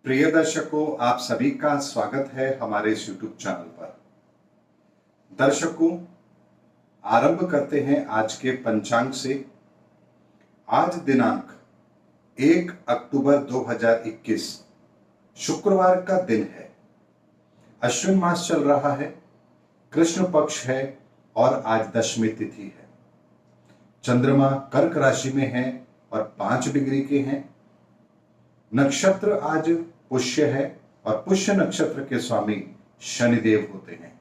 प्रिय दर्शकों, आप सभी का स्वागत है हमारे इस YouTube चैनल पर। दर्शकों, आरंभ करते हैं आज के पंचांग से। आज दिनांक 1 अक्टूबर 2021 शुक्रवार का दिन है। अश्विन मास चल रहा है, कृष्ण पक्ष है और आज दशमी तिथि है। चंद्रमा कर्क राशि में है और 5 डिग्री के हैं। नक्षत्र आज पुष्य है और पुष्य नक्षत्र के स्वामी शनिदेव होते हैं।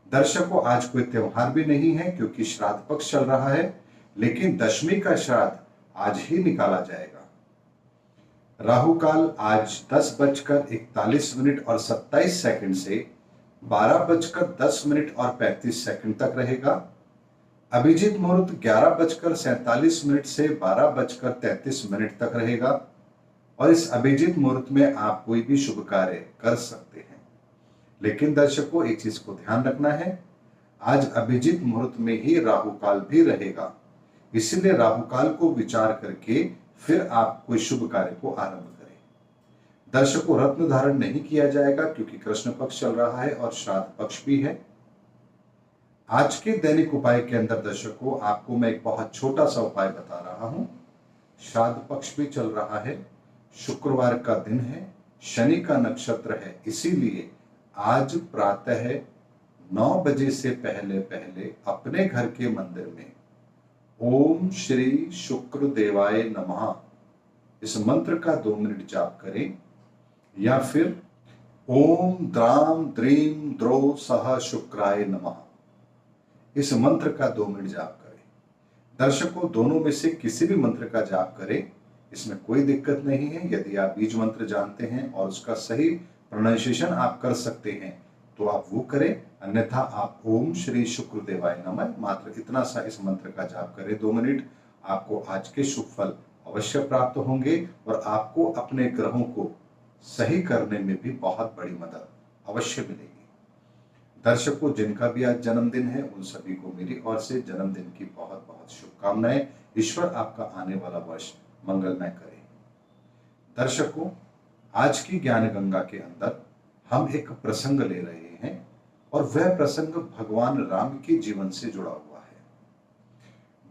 दर्शकों, आज कोई त्योहार भी नहीं है क्योंकि श्राद्ध पक्ष चल रहा है, लेकिन दशमी का श्राद्ध आज ही निकाला जाएगा। राहु काल आज 10:41 और 27 सेकंड से 12:10 और 35 सेकंड तक रहेगा। अभिजीत मुहूर्त 11:47 से 12:33 तक रहेगा और इस अभिजीत मुहूर्त में आप कोई भी शुभ कार्य कर सकते हैं। लेकिन दर्शकों, एक चीज को ध्यान रखना है, आज अभिजीत मुहूर्त में ही राहु काल भी रहेगा, इसलिए राहु काल को विचार करके फिर आप कोई शुभ कार्य को आरंभ करें। दर्शकों, रत्न धारण नहीं किया जाएगा क्योंकि कृष्ण पक्ष चल रहा है और श्राद्ध पक्ष भी है। आज के दैनिक उपाय के अंदर दर्शकों, आपको मैं एक बहुत छोटा सा उपाय बता रहा हूं। श्राद्ध पक्ष भी चल रहा है, शुक्रवार का दिन है, शनि का नक्षत्र है, इसीलिए आज प्रातः 9 बजे से पहले पहले अपने घर के मंदिर में ओम श्री शुक्र देवाय नमः इस मंत्र का 2 मिनट जाप करें, या फिर ओम द्राम द्रीम द्रो सह शुक्राय नमः इस मंत्र का 2 मिनट जाप करें। दर्शकों, दोनों में से किसी भी मंत्र का जाप करें, इसमें कोई दिक्कत नहीं है। यदि आप बीज मंत्र जानते हैं और उसका सही प्रोनाउंसिएशन आप कर सकते हैं तो आप वो करें, अन्यथा आप ओम श्री शुक्र देवाय नमः मात्र इतना सा इस मंत्र का जाप करें 2 मिनट। आपको आज के शुभ फल अवश्य प्राप्त होंगे और आपको अपने ग्रहों को सही करने में भी बहुत बड़ी मदद अवश्य मिलेगी। दर्शकों, जिनका भी आज जन्मदिन है उन सभी को मेरी ओर से जन्मदिन की बहुत बहुत शुभकामनाएं। ईश्वर आपका आने वाला वर्ष मंगलमय करे। दर्शकों, आज की ज्ञान गंगा के अंदर हम एक प्रसंग ले रहे हैं और वह प्रसंग भगवान राम के जीवन से जुड़ा हुआ है।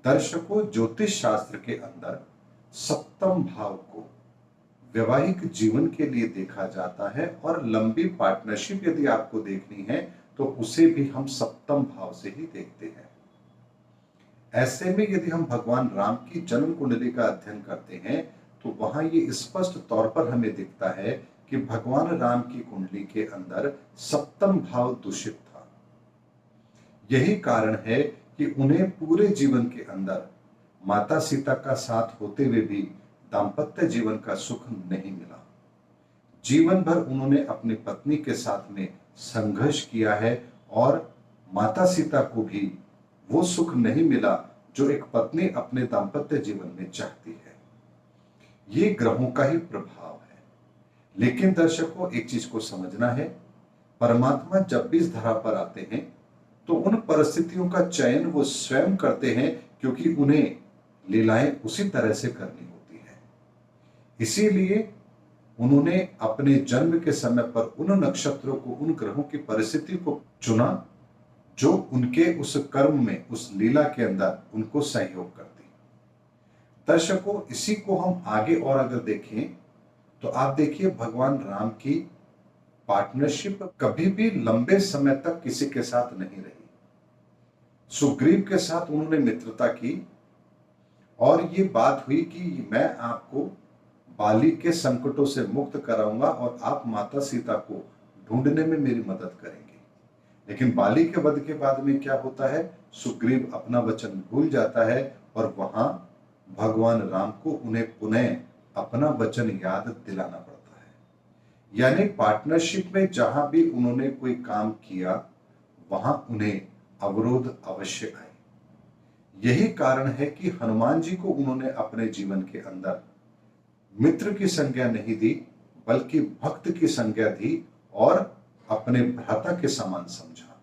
दर्शकों, ज्योतिष शास्त्र के अंदर सप्तम भाव को वैवाहिक जीवन के लिए देखा जाता है और लंबी पार्टनरशिप यदि आपको देखनी है तो उसे भी हम सप्तम भाव से ही देखते हैं। ऐसे में यदि हम भगवान राम की जन्म कुंडली का अध्ययन करते हैं तो वहां ये स्पष्ट तौर पर हमें दिखता है कि भगवान राम की कुंडली के अंदर सप्तम भाव दूषित था। यही कारण है कि उन्हें पूरे जीवन के अंदर माता सीता का साथ होते हुए भी दाम्पत्य जीवन का सुख नहीं मिला। जीवन भर उन्होंने अपनी पत्नी के साथ में संघर्ष किया है और माता सीता को भी वो सुख नहीं मिला जो एक पत्नी अपने दाम्पत्य जीवन में चाहती है। ये ग्रहों का ही प्रभाव है। लेकिन दर्शकों, एक चीज को समझना है, परमात्मा जब भी इस धरा पर आते हैं तो उन परिस्थितियों का चयन वो स्वयं करते हैं क्योंकि उन्हें लीलाएं उसी तरह से करनी होती है। इसीलिए उन्होंने अपने जन्म के समय पर उन नक्षत्रों को, उन ग्रहों की परिस्थिति को चुना जो उनके उस कर्म में, उस लीला के अंदर उनको सहयोग करती। दर्शकों, इसी को हम आगे और अगर देखें तो आप देखिए भगवान राम की पार्टनरशिप कभी भी लंबे समय तक किसी के साथ नहीं रही। सुग्रीव के साथ उन्होंने मित्रता की और ये बात हुई कि मैं आपको बाली के संकटों से मुक्त कराऊंगा और आप माता सीता को ढूंढने में मेरी मदद करेंगे। लेकिन बाली के वध के बाद में क्या होता है, सुग्रीव अपना वचन भूल जाता है और वहां भगवान राम को उन्हें पुनः अपना वचन याद दिलाना पड़ता है। यानी पार्टनरशिप में जहां भी उन्होंने कोई काम किया वहां उन्हें अवरोध अवश्य आए। यही कारण है कि हनुमान जी को उन्होंने अपने जीवन के अंदर मित्र की संज्ञा नहीं दी बल्कि भक्त की संज्ञा दी और अपने भ्राता के समान समझा।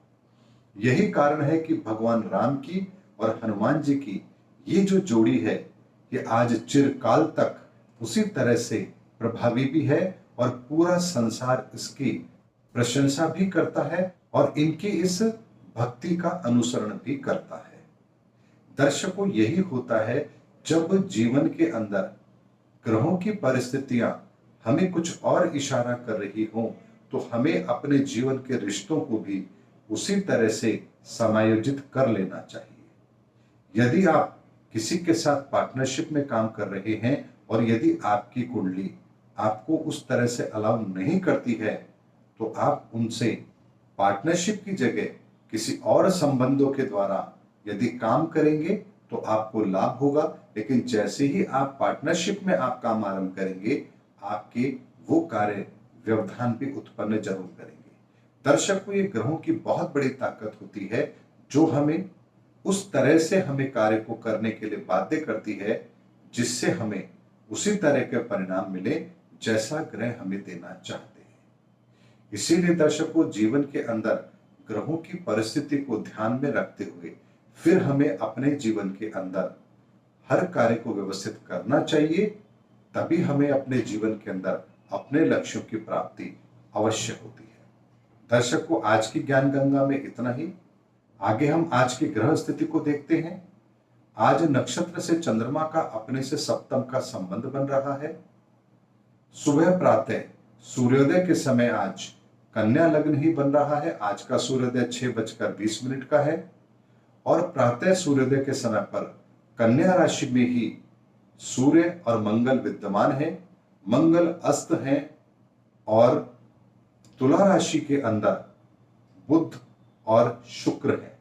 यही कारण है कि भगवान राम की और हनुमान जी की ये जो जोड़ी है ये आज चिरकाल तक उसी तरह से प्रभावी भी है और पूरा संसार इसकी प्रशंसा भी करता है और इनकी इस भक्ति का अनुसरण भी करता है। दर्शकों, यही होता है जब जीवन के अंदर ग्रहों की परिस्थितियां हमें कुछ और इशारा कर रही हों, तो हमें अपने जीवन के रिश्तों को भी उसी तरह से समायोजित कर लेना चाहिए। यदि आप किसी के साथ पार्टनरशिप में काम कर रहे हैं और यदि आपकी कुंडली आपको उस तरह से अलाउ नहीं करती है, तो आप उनसे पार्टनरशिप की जगह किसी और संबंधों के द्वारा यदि काम करेंगे तो आपको लाभ होगा। लेकिन जैसे ही आप पार्टनरशिप में आप काम आरंभ करेंगे, आपके वो कार्य व्यवधान भी उत्पन्न जरूर करेंगे। दर्शकों, ये ग्रहों की बहुत बड़ी ताकत होती है जो हमें उस तरह से हमें कार्य को करने के लिए बाध्य करती है जिससे हमें उसी तरह के परिणाम मिले जैसा ग्रह हमें देना चाहते हैं। इसीलिए दर्शकों, जीवन के अंदर ग्रहों की परिस्थिति को ध्यान में रखते हुए फिर हमें अपने जीवन के अंदर हर कार्य को व्यवस्थित करना चाहिए, तभी हमें अपने जीवन के अंदर अपने लक्ष्यों की प्राप्ति अवश्य होती है। दर्शकों, आज की ज्ञान गंगा में इतना ही। आगे हम आज की ग्रह स्थिति को देखते हैं। आज नक्षत्र से चंद्रमा का अपने से सप्तम का संबंध बन रहा है। सुबह प्रातः सूर्योदय के समय आज कन्या लग्न ही बन रहा है। आज का सूर्योदय 6:20 का है और प्रातः सूर्योदय के समय पर कन्या राशि में ही सूर्य और मंगल विद्यमान है। मंगल अस्त हैं और तुला राशि के अंदर बुध और शुक्र हैं।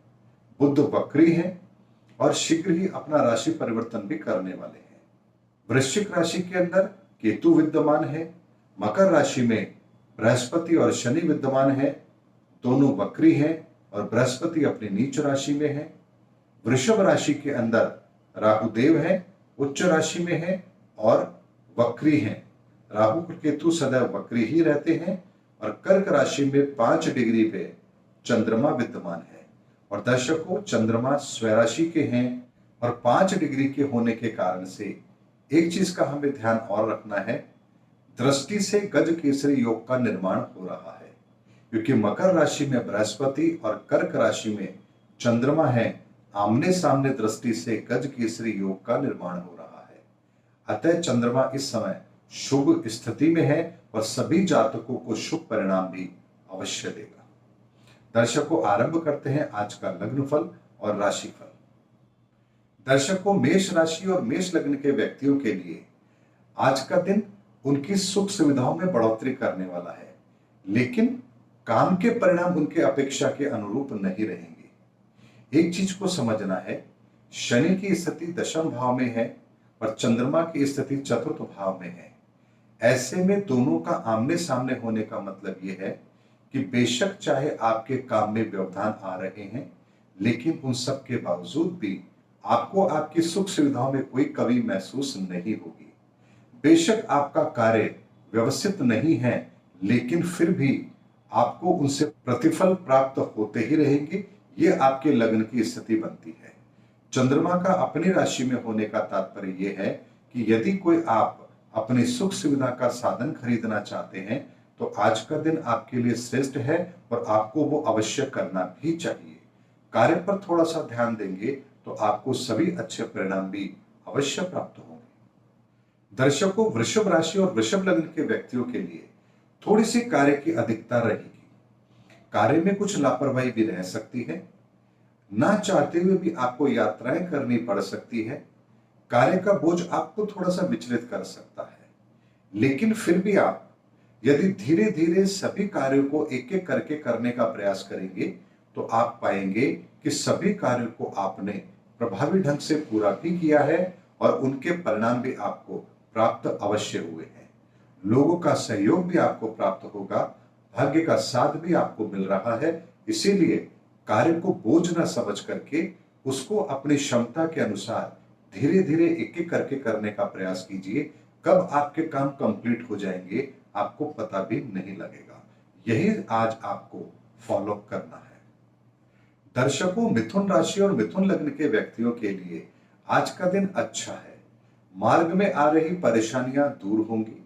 बुध वक्री हैं और शीघ्र ही अपना राशि परिवर्तन भी करने वाले हैं। वृश्चिक राशि के अंदर केतु विद्यमान है। मकर राशि में बृहस्पति और शनि विद्यमान है। दोनों वक्री हैं और बृहस्पति अपनी नीच राशि में है। वृषभ राशि के अंदर राहुदेव हैं, उच्च राशि में हैं और वक्री हैं। राहु और केतु सदैव वक्री ही रहते हैं। और कर्क राशि में 5 डिग्री पे चंद्रमा विद्यमान है। और दर्शकों, चंद्रमा स्वराशि के हैं और 5 डिग्री के होने के कारण से एक चीज का हमें ध्यान और रखना है, दृष्टि से गज केसरी योग का निर्माण हो रहा है, क्योंकि मकर राशि में बृहस्पति और कर्क राशि में चंद्रमा है। आमने सामने दृष्टि से गज केसरी योग का निर्माण हो रहा है। अतः चंद्रमा इस समय शुभ स्थिति में है और सभी जातकों को शुभ परिणाम भी अवश्य देगा। दर्शकों, आरंभ करते हैं आज का लग्न फल और राशि फल। दर्शकों, मेष राशि और मेष लग्न के व्यक्तियों के लिए आज का दिन उनकी सुख सुविधाओं में बढ़ोतरी करने वाला है, लेकिन काम के परिणाम उनके अपेक्षा के अनुरूप नहीं रहेंगे। एक चीज को समझना है, शनि की स्थिति दशम भाव में है और चंद्रमा की स्थिति चतुर्थ भाव में है। ऐसे में दोनों का आमने सामने होने का मतलब यह है कि बेशक चाहे आपके काम में व्यवधान आ रहे हैं, लेकिन उन सब के बावजूद भी आपको आपकी सुख सुविधाओं में कोई कमी महसूस नहीं होगी। बेशक आपका कार्य व्यवस्थित नहीं है, लेकिन फिर भी आपको उनसे प्रतिफल प्राप्त होते ही रहेंगे। ये आपके लग्न की स्थिति बनती है। चंद्रमा का अपनी राशि में होने का तात्पर्य यह है कि यदि कोई आप अपनी सुख सुविधा का साधन खरीदना चाहते हैं तो आज का दिन आपके लिए श्रेष्ठ है और आपको वो अवश्य करना भी चाहिए। कार्य पर थोड़ा सा ध्यान देंगे तो आपको सभी अच्छे परिणाम भी अवश्य प्राप्त होंगे। दर्शकों, वृषभ राशि और वृषभ लग्न के व्यक्तियों के लिए थोड़ी सी कार्य की अधिकता रहेगी। कार्य में कुछ लापरवाही भी रह सकती है। ना चाहते हुए भी आपको यात्राएं करनी पड़ सकती है। कार्य का बोझ आपको थोड़ा सा विचलित कर सकता है, लेकिन फिर भी आप यदि धीरे धीरे सभी कार्यों को एक एक करके करने का प्रयास करेंगे तो आप पाएंगे कि सभी कार्यों को आपने प्रभावी ढंग से पूरा भी किया है और उनके परिणाम भी आपको प्राप्त अवश्य हुए हैं। लोगों का सहयोग भी आपको प्राप्त होगा, भाग्य का साथ भी आपको मिल रहा है। इसीलिए कार्य को बोझ न समझ करके उसको अपनी क्षमता के अनुसार धीरे धीरे एक एक करके करने का प्रयास कीजिए। कब आपके काम कंप्लीट हो जाएंगे आपको पता भी नहीं लगेगा। यही आज आपको फॉलो करना है। दर्शकों, मिथुन राशि और मिथुन लग्न के व्यक्तियों के लिए आज का दिन अच्छा है। मार्ग में आ रही परेशानियां दूर होंगी।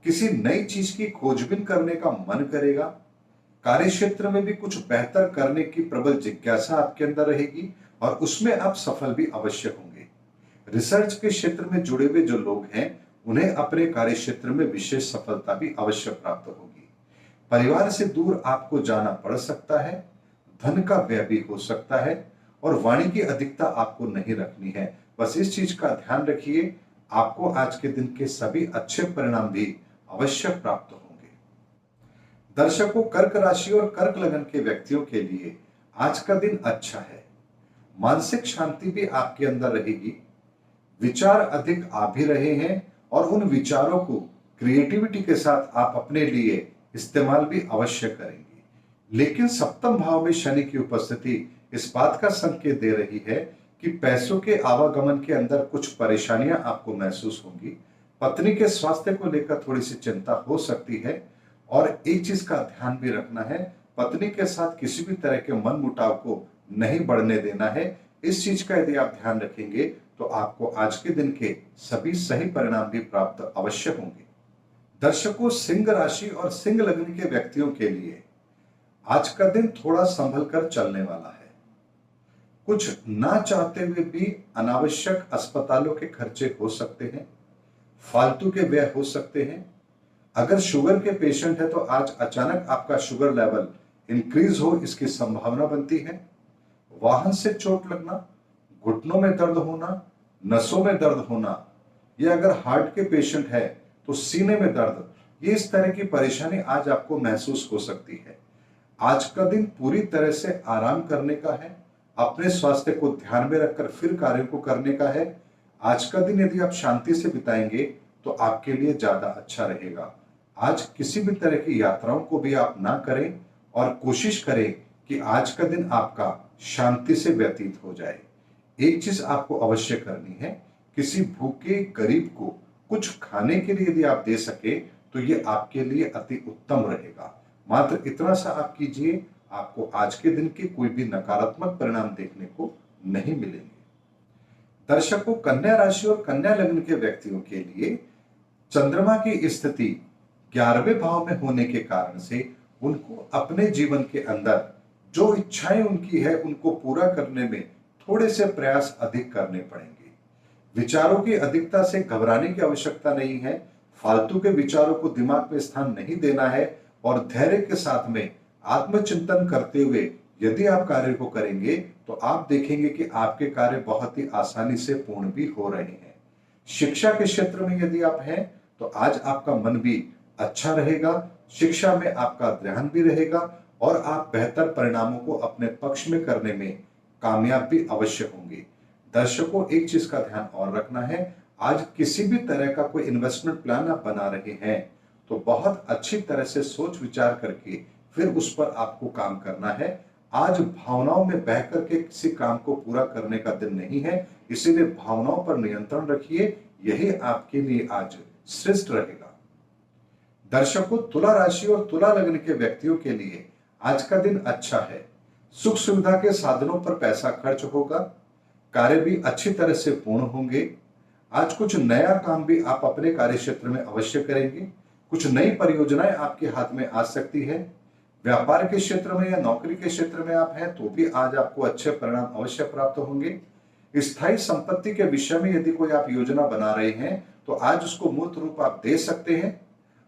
किसी नई चीज की खोजबीन करने का मन करेगा। कार्य क्षेत्र में भी कुछ बेहतर करने की प्रबल जिज्ञासा आपके अंदर रहेगी और उसमें आप सफल भी अवश्य होंगे। रिसर्च के क्षेत्र में जुड़े हुए जो लोग हैं, उन्हें अपने कार्य क्षेत्र में विशेष सफलता भी अवश्य प्राप्त होगी। परिवार से दूर आपको जाना पड़ सकता है, धन का व्यय भी हो सकता है और वाणी की अधिकता आपको नहीं रखनी है। बस इस चीज का ध्यान रखिए, आपको आज के दिन के सभी अच्छे परिणाम भी अवश्य प्राप्त होंगे। दर्शकों, कर्क राशि और कर्क लग्न के व्यक्तियों के लिए आज का दिन अच्छा है। मानसिक शांति भी आपके अंदर रहेगी। विचार अधिक आ भी रहे हैं और उन विचारों को क्रिएटिविटी के साथ आप अपने लिए इस्तेमाल भी अवश्य करेंगे। लेकिन सप्तम भाव में शनि की उपस्थिति इस बात का संकेत दे रही है कि पैसों के आवागमन के अंदर कुछ परेशानियां आपको महसूस होंगी। पत्नी के स्वास्थ्य को लेकर थोड़ी सी चिंता हो सकती है और एक चीज का ध्यान भी रखना है, पत्नी के साथ किसी भी तरह के मन मुटाव को नहीं बढ़ने देना है। इस चीज का यदि आप ध्यान रखेंगे तो आपको आज के दिन के सभी सही परिणाम भी प्राप्त अवश्य होंगे। दर्शकों, सिंह राशि और सिंह लग्न के व्यक्तियों के लिए आज का दिन थोड़ा संभल कर चलने वाला है। कुछ ना चाहते हुए भी अनावश्यक अस्पतालों के खर्चे हो सकते हैं, फालतू के व्यय हो सकते हैं। अगर शुगर के पेशेंट है तो आज अचानक आपका शुगर लेवल इंक्रीज हो, इसकी संभावना बनती है। वाहन से चोट लगना, घुटनों में दर्द होना, नसों में दर्द होना, या अगर हार्ट के पेशेंट है तो सीने में दर्द, ये इस तरह की परेशानी आज आपको महसूस हो सकती है। आज का दिन पूरी तरह से आराम करने का है, अपने स्वास्थ्य को ध्यान में रखकर फिर कार्यों को करने का है। आज का दिन यदि आप शांति से बिताएंगे तो आपके लिए ज्यादा अच्छा रहेगा। आज किसी भी तरह की यात्राओं को भी आप ना करें और कोशिश करें कि आज का दिन आपका शांति से व्यतीत हो जाए। एक चीज आपको अवश्य करनी है, किसी भूखे गरीब को कुछ खाने के लिए यदि आप दे सके तो ये आपके लिए अति उत्तम रहेगा। मात्र इतना सा आप कीजिए, आपको आज के दिन के कोई भी नकारात्मक परिणाम देखने को नहीं मिलेंगे। दर्शकों, कन्या राशि और कन्या लग्न के व्यक्तियों के लिए चंद्रमा की स्थिति 11वें भाव में होने के कारण से उनको अपने जीवन के अंदर जो इच्छाएं उनकी है उनको पूरा करने में थोड़े से प्रयास अधिक करने पड़ेंगे। विचारों की अधिकता से घबराने की आवश्यकता नहीं है। फालतू के विचारों को दिमाग में स्थान नहीं देना है और धैर्य के साथ में आत्मचिंतन करते हुए यदि आप कार्य को करेंगे तो आप देखेंगे कि आपके कार्य बहुत ही आसानी से पूर्ण भी हो रहे हैं। शिक्षा के क्षेत्र में यदि आप हैं तो आज आपका मन भी अच्छा रहेगा, शिक्षा में आपका ध्यान भी रहेगा और आप बेहतर परिणामों को अपने पक्ष में करने में कामयाब भी अवश्य होंगे। दर्शकों, एक चीज का ध्यान और रखना है, आज किसी भी तरह का कोई इन्वेस्टमेंट प्लान आप बना रहे हैं तो बहुत अच्छी तरह से सोच विचार करके फिर उस पर आपको काम करना है। आज भावनाओं में बह करके किसी काम को पूरा करने का दिन नहीं है, इसीलिए भावनाओं पर नियंत्रण रखिए, यही आपके लिए आज श्रेष्ठ रहेगा। दर्शकों, तुला राशि और तुला लग्न के व्यक्तियों के लिए आज का दिन अच्छा है। सुख सुविधा के साधनों पर पैसा खर्च होगा, कार्य भी अच्छी तरह से पूर्ण होंगे। आज कुछ नया काम भी आप अपने कार्य क्षेत्र में अवश्य करेंगे। कुछ नई परियोजनाएं आपके हाथ में आ सकती है। व्यापार के क्षेत्र में या नौकरी के क्षेत्र में आप हैं तो भी आज आपको अच्छे परिणाम अवश्य प्राप्त होंगे। स्थायी संपत्ति के विषय में यदि कोई आप योजना बना रहे हैं तो आज उसको मूर्त रूप आप दे सकते हैं।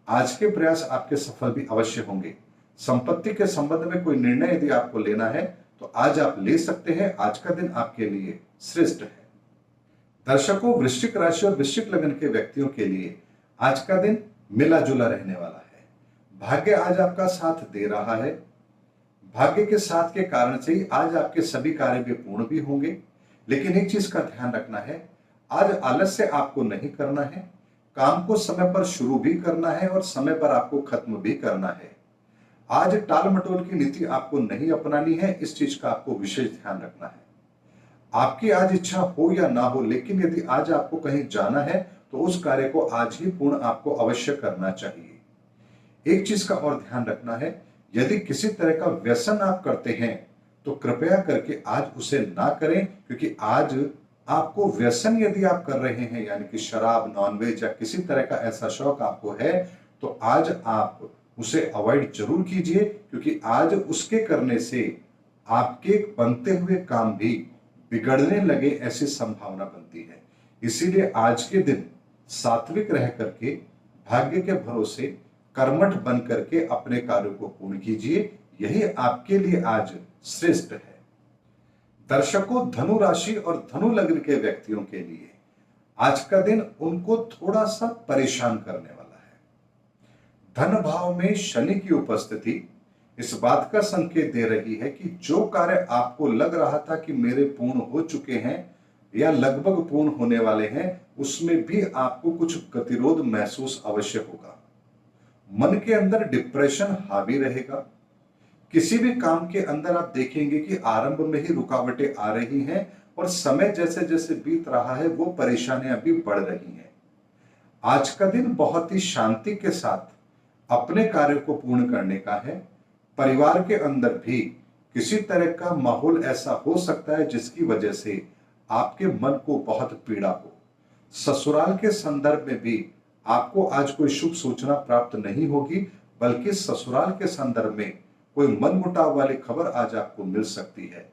आज के प्रयास आपके सफल भी अवश्य होंगे। संपत्ति के संबंध में कोई निर्णय यदि आपको लेना है तो आज आप ले सकते हैं। आज का दिन आपके लिए श्रेष्ठ है। दर्शकों, वृश्चिक राशि और वृश्चिक लग्न के व्यक्तियों के लिए आज का दिन मिला जुला रहने वाला है। भाग्य आज आपका साथ दे रहा है। भाग्य के साथ के कारण से ही आज आपके सभी कार्य भी पूर्ण भी होंगे। लेकिन एक चीज का ध्यान रखना है, आज आलस्य आपको नहीं करना है। काम को समय पर शुरू भी करना है और समय पर आपको खत्म भी करना है। आज टाल मटोल की नीति आपको नहीं अपनानी है, इस चीज का आपको विशेष ध्यान रखना है। आपकी आज इच्छा हो या ना हो, लेकिन यदि आज आपको कहीं जाना है तो उस कार्य को आज ही पूर्ण आपको अवश्य करना चाहिए। एक चीज का और ध्यान रखना है, यदि किसी तरह का व्यसन आप करते हैं तो कृपया करके आज उसे ना करें, क्योंकि आज आपको व्यसन यदि आप कर रहे हैं यानी कि शराब, नॉनवेज या किसी तरह का ऐसा शौक आपको है तो आज आप उसे अवॉइड जरूर कीजिए, क्योंकि आज उसके करने से आपके बनते हुए काम भी बिगड़ने लगे ऐसी संभावना बनती है। इसीलिए आज के दिन सात्विक रह करके भाग्य के भरोसे कर्मठ बन करके अपने कार्यों को पूर्ण कीजिए, यही आपके लिए आज श्रेष्ठ है। दर्शकों, धनु राशि और धनु लग्न के व्यक्तियों के लिए आज का दिन उनको थोड़ा सा परेशान करने वाला है। धन भाव में शनि की उपस्थिति इस बात का संकेत दे रही है कि जो कार्य आपको लग रहा था कि मेरे पूर्ण हो चुके हैं या लगभग पूर्ण होने वाले हैं, उसमें भी आपको कुछ गतिरोध महसूस अवश्य होगा। मन के अंदर डिप्रेशन हावी रहेगा। किसी भी काम के अंदर आप देखेंगे कि आरंभ में ही रुकावटें आ रही हैं और समय जैसे जैसे बीत रहा है वो परेशानियां भी बढ़ रही हैं। आज का दिन बहुत ही शांति के साथ अपने कार्य को पूर्ण करने का है। परिवार के अंदर भी किसी तरह का माहौल ऐसा हो सकता है जिसकी वजह से आपके मन को बहुत पीड़ा हो। ससुराल के संदर्भ में भी आपको आज कोई शुभ सूचना प्राप्त नहीं होगी, बल्कि ससुराल के संदर्भ में कोई मनमुटाव वाली खबर आज आपको मिल सकती है।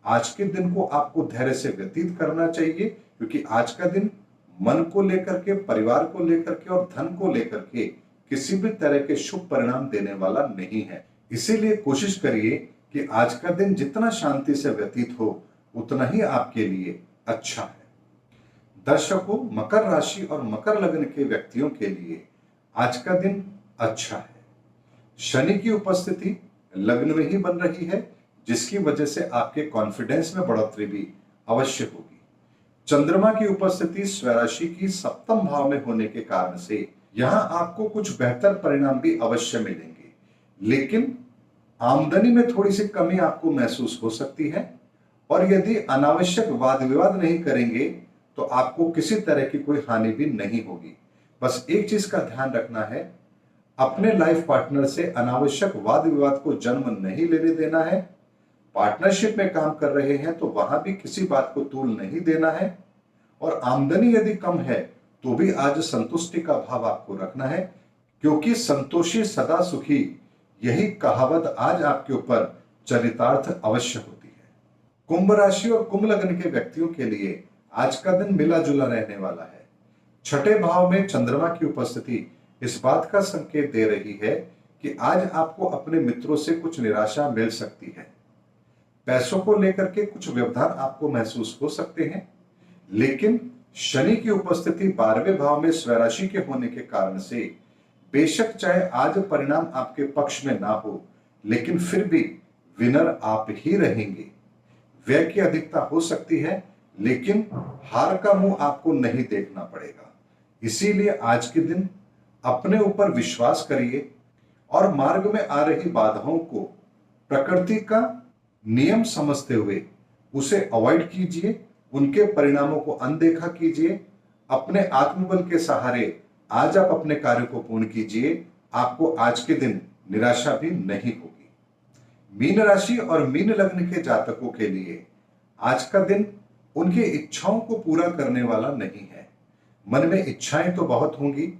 आज के दिन को आपको धैर्य से व्यतीत करना चाहिए, क्योंकि आज का दिन मन को लेकर के, परिवार को लेकर के और धन को लेकर के किसी भी तरह के शुभ परिणाम देने वाला नहीं है। इसीलिए कोशिश करिए कि आज का दिन जितना शांति से व्यतीत हो उतना ही आपके लिए अच्छा है। दर्शकों, मकर राशि और मकर लग्न के व्यक्तियों के लिए आज का दिन अच्छा है। शनि की उपस्थिति लग्न में ही बन रही है, जिसकी वजह से आपके कॉन्फिडेंस में बढ़ोतरी भी अवश्य होगी। चंद्रमा की उपस्थिति स्वराशि की सप्तम भाव में होने के कारण से यहां आपको कुछ बेहतर परिणाम भी अवश्य मिलेंगे, लेकिन आमदनी में थोड़ी सी कमी आपको महसूस हो सकती है। और यदि अनावश्यक वाद विवाद नहीं करेंगे तो आपको किसी तरह की कोई हानि भी नहीं होगी। बस एक चीज का ध्यान रखना है, अपने लाइफ पार्टनर से अनावश्यक वाद विवाद को जन्म नहीं लेने देना है। पार्टनरशिप में काम कर रहे हैं तो वहां भी किसी बात को तूल नहीं देना है। और आमदनी यदि कम है तो भी आज संतुष्टि का भाव आपको रखना है, क्योंकि संतोषी सदा सुखी, यही कहावत आज आपके ऊपर चरितार्थ अवश्य होती है। कुंभ राशि और कुंभ लग्न के व्यक्तियों के लिए आज का दिन मिला जुला रहने वाला है। छठे भाव में चंद्रमा की उपस्थिति इस बात का संकेत दे रही है कि आज आपको अपने मित्रों से कुछ निराशा मिल सकती है। पैसों को लेकर के कुछ व्यवधान आपको महसूस हो सकते हैं, लेकिन शनि की उपस्थिति 12वें भाव में स्वराशि के होने के कारण से बेशक चाहे आज परिणाम आपके पक्ष में ना हो, लेकिन फिर भी विनर आप ही रहेंगे। व्यय की अधिकता हो सकती है, लेकिन हार का मुंह आपको नहीं देखना पड़ेगा। इसीलिए आज के दिन अपने ऊपर विश्वास करिए और मार्ग में आ रही बाधाओं को प्रकृति का नियम समझते हुए उसे अवॉइड कीजिए, उनके परिणामों को अनदेखा कीजिए। अपने आत्मबल के सहारे आज आप अपने कार्य को पूर्ण कीजिए, आपको आज के दिन निराशा भी नहीं होगी। मीन राशि और मीन लग्न के जातकों के लिए आज का दिन उनकी इच्छाओं को पूरा करने वाला नहीं है। मन में इच्छाएं तो बहुत होंगी,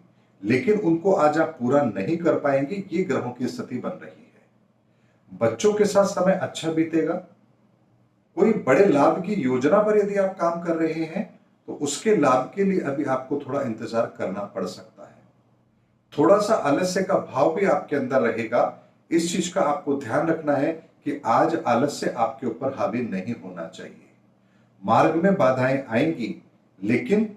लेकिन उनको आज आप पूरा नहीं कर पाएंगे, ये ग्रहों की स्थिति बन रही है। बच्चों के साथ समय अच्छा बीतेगा। कोई बड़े लाभ की योजना पर यदि आप काम कर रहे हैं तो उसके लाभ के लिए अभी आपको थोड़ा इंतजार करना पड़ सकता है। थोड़ा सा आलस्य का भाव भी आपके अंदर रहेगा। इस चीज का आपको ध्यान रखना है कि आज आलस्य आपके ऊपर हावी नहीं होना चाहिए। मार्ग में बाधाएं आएंगी, लेकिन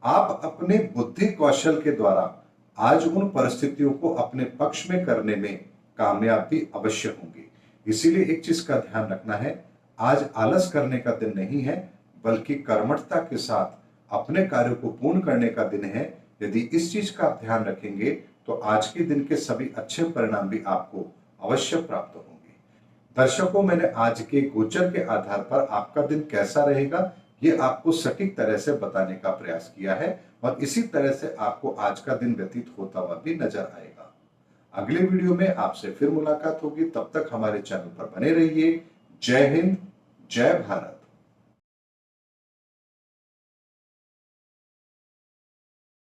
आप अपने बुद्धि कौशल के द्वारा आज उन परिस्थितियों को अपने पक्ष में करने में कामयाब भी अवश्य होंगे। इसीलिए एक चीज का ध्यान रखना है, आज आलस करने का दिन नहीं है, बल्कि कर्मठता के साथ अपने कार्य को पूर्ण करने का दिन है। यदि इस चीज का आप ध्यान रखेंगे तो आज के दिन के सभी अच्छे परिणाम भी आपको अवश्य प्राप्त होंगे। दर्शकों, मैंने आज के गोचर के आधार पर आपका दिन कैसा रहेगा ये आपको सटीक तरह से बताने का प्रयास किया है, और इसी तरह से आपको आज का दिन व्यतीत होता हुआ भी नजर आएगा। अगले वीडियो में आपसे फिर मुलाकात होगी, तब तक हमारे चैनल पर बने रहिए। जय हिंद, जय भारत।